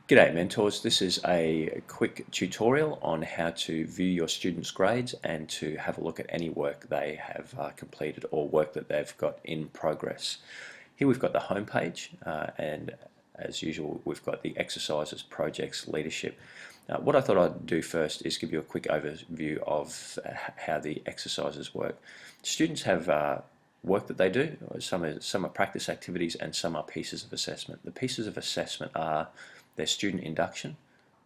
G'day mentors, this is a quick tutorial on how to view your students' grades and to have a look at any work they have completed or work that they've got in progress. Here we've got the home page and as usual we've got the exercises, projects, leadership. What I thought I'd do first is give you a quick overview of how the exercises work. Students have work that they do. Some are practice activities and some are pieces of assessment. The pieces of assessment are their student induction,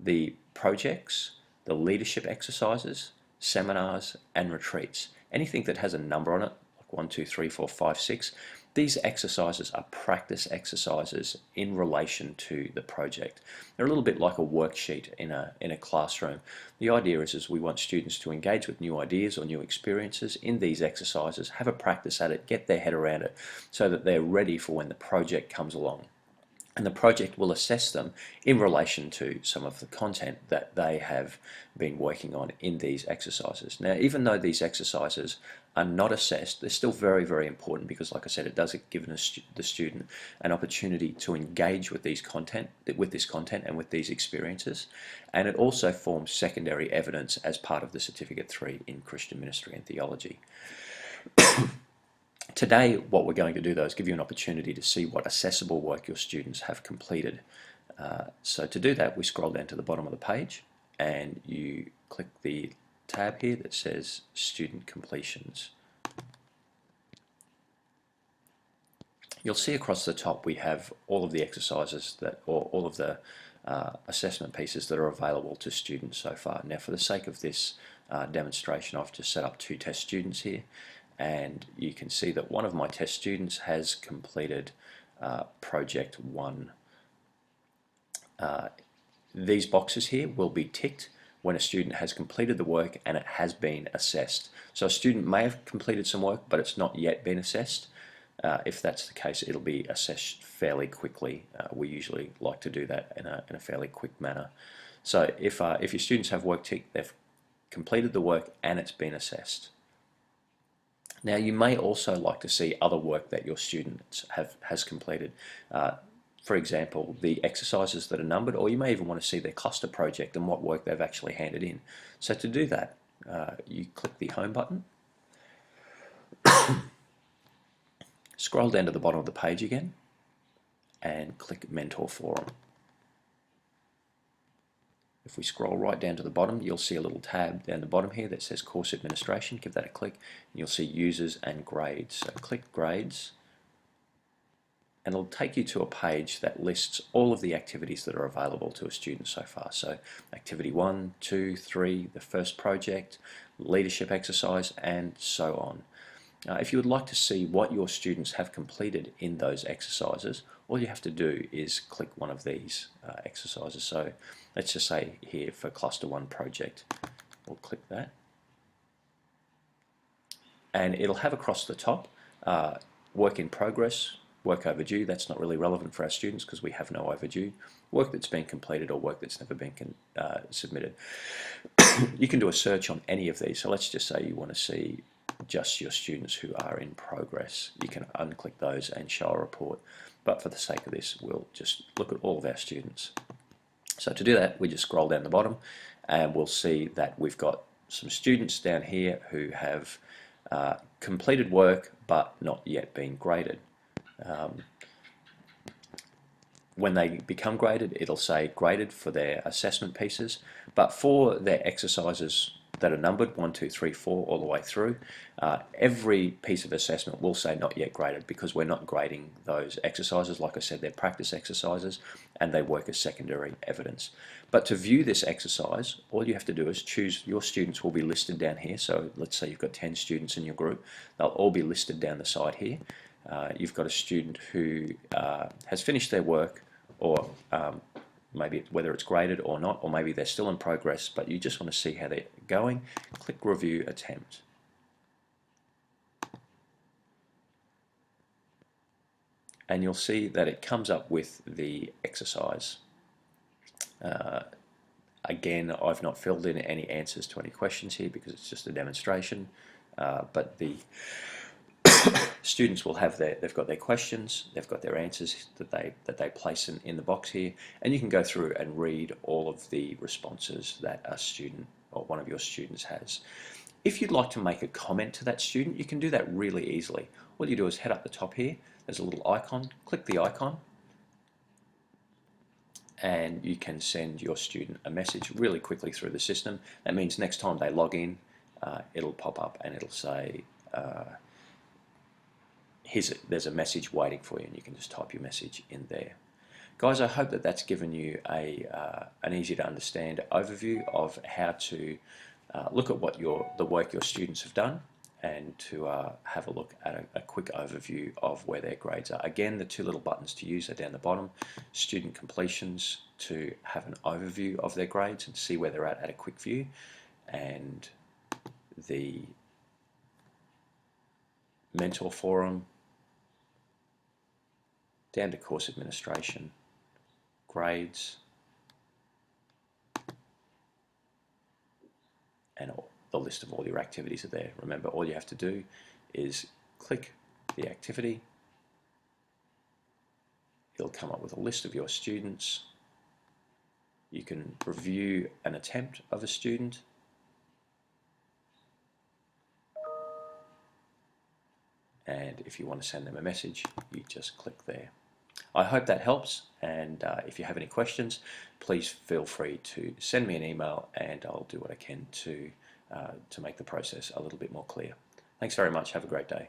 the projects, the leadership exercises, seminars and retreats. Anything that has a number on it, like 1, 2, 3, 4, 5, 6, these exercises are practice exercises in relation to the project. They're a little bit like a worksheet in a classroom. The idea is we want students to engage with new ideas or new experiences in these exercises, have a practice at it, get their head around it so that they're ready for when the project comes along. And the project will assess them in relation to some of the content that they have been working on in these exercises. Now, even though these exercises are not assessed, they're still very, very important because, like I said, it does give the student an opportunity to engage with this content and with these experiences. And it also forms secondary evidence as part of the Certificate 3 in Christian Ministry and Theology. Today, what we're going to do though is give you an opportunity to see what assessable work your students have completed. So to do that, we scroll down to the bottom of the page and you click the tab here that says Student Completions. You'll see across the top we have all of the exercises or all of the assessment pieces that are available to students so far. Now, for the sake of this demonstration, I've just set up 2 test students here, and you can see that one of my test students has completed Project 1. These boxes here will be ticked when a student has completed the work and it has been assessed. So a student may have completed some work but it's not yet been assessed. If that's the case, it'll be assessed fairly quickly. We usually like to do that in a fairly quick manner. So if your students have work ticked, they've completed the work and it's been assessed. Now, you may also like to see other work that your students has completed. For example, the exercises that are numbered, or you may even want to see their cluster project and what work they've actually handed in. So to do that, you click the Home button, scroll down to the bottom of the page again, and click Mentor Forum. If we scroll right down to the bottom, you'll see a little tab down the bottom here that says Course Administration. Give that a click, and you'll see Users and Grades. So click Grades, and it'll take you to a page that lists all of the activities that are available to a student so far. So Activity 1, 2, 3, the first project, leadership exercise, and so on. If you would like to see what your students have completed in those exercises, all you have to do is click one of these exercises. So let's just say here for Cluster 1 project, we'll click that. And it'll have across the top work in progress, work overdue. That's not really relevant for our students because we have no overdue. Work that's been completed or work that's never been submitted. You can do a search on any of these. So let's just say you want to see just your students who are in progress. You can unclick those and show a report. But for the sake of this, we'll just look at all of our students. So to do that, we just scroll down the bottom and we'll see that we've got some students down here who have completed work but not yet been graded. When they become graded, it'll say graded for their assessment pieces, but for their exercises that are numbered 1, 2, 3, 4 all the way through, every piece of assessment will say not yet graded because we're not grading those exercises. Like I said, they're practice exercises and they work as secondary evidence. But to view this exercise, all you have to do is choose. Your students will be listed down here. So let's say you've got 10 students in your group, they'll all be listed down the side here. You've got a student who has finished their work, or maybe whether it's graded or not, or maybe they're still in progress, but you just want to see how they're going. Click Review Attempt. And you'll see that it comes up with the exercise. Again, I've not filled in any answers to any questions here because it's just a demonstration, but the Students will have they've got their questions, they've got their answers that they place in the box here, and you can go through and read all of the responses that a student or one of your students has. If you'd like to make a comment to that student, you can do that really easily. All you do is head up the top here, there's a little icon, click the icon, and you can send your student a message really quickly through the system. That means next time they log in, it'll pop up and it'll say, there's a message waiting for you, and you can just type your message in there. Guys, I hope that that's given you an easy to understand overview of how to look at the work your students have done, and to have a look at a quick overview of where their grades are. Again, the two little buttons to use are down the bottom. Student completions to have an overview of their grades and see where they're at a quick view, and the mentor forum down to course administration, grades, and the list of all your activities are there. Remember, all you have to do is click the activity. It'll come up with a list of your students. You can review an attempt of a student. And if you want to send them a message, you just click there. I hope that helps, and if you have any questions, please feel free to send me an email, and I'll do what I can to make the process a little bit more clear. Thanks very much. Have a great day.